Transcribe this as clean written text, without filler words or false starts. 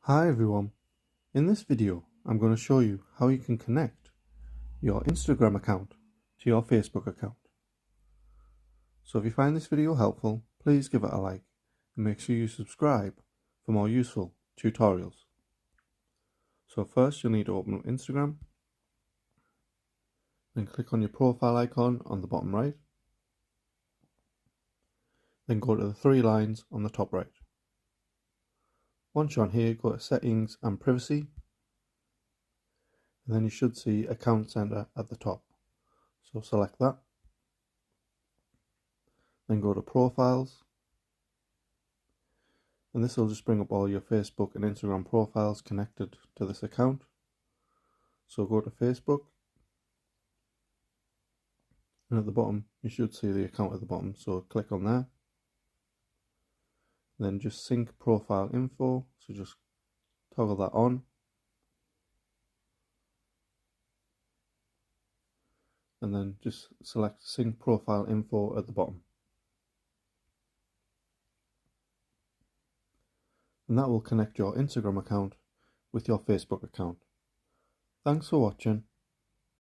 Hi everyone, in this video I'm going to show you how you can connect your Instagram account to your Facebook account. So if you find this video helpful, please give it a like and make sure you subscribe for more useful tutorials. So first you'll need to open up Instagram, then click on your profile icon on the bottom right, then go to the three lines on the top right. Once you're on here, go to settings and privacy, and then you should see account center at the top. So select that, then go to profiles, and this will just bring up all your Facebook and Instagram profiles connected to this account. So go to Facebook, and at the bottom you should see the account at the bottom, so click on there, then just sync profile info, so just toggle that on, and then just select sync profile info at the bottom, and that will connect your Instagram account with your Facebook account. Thanks for watching.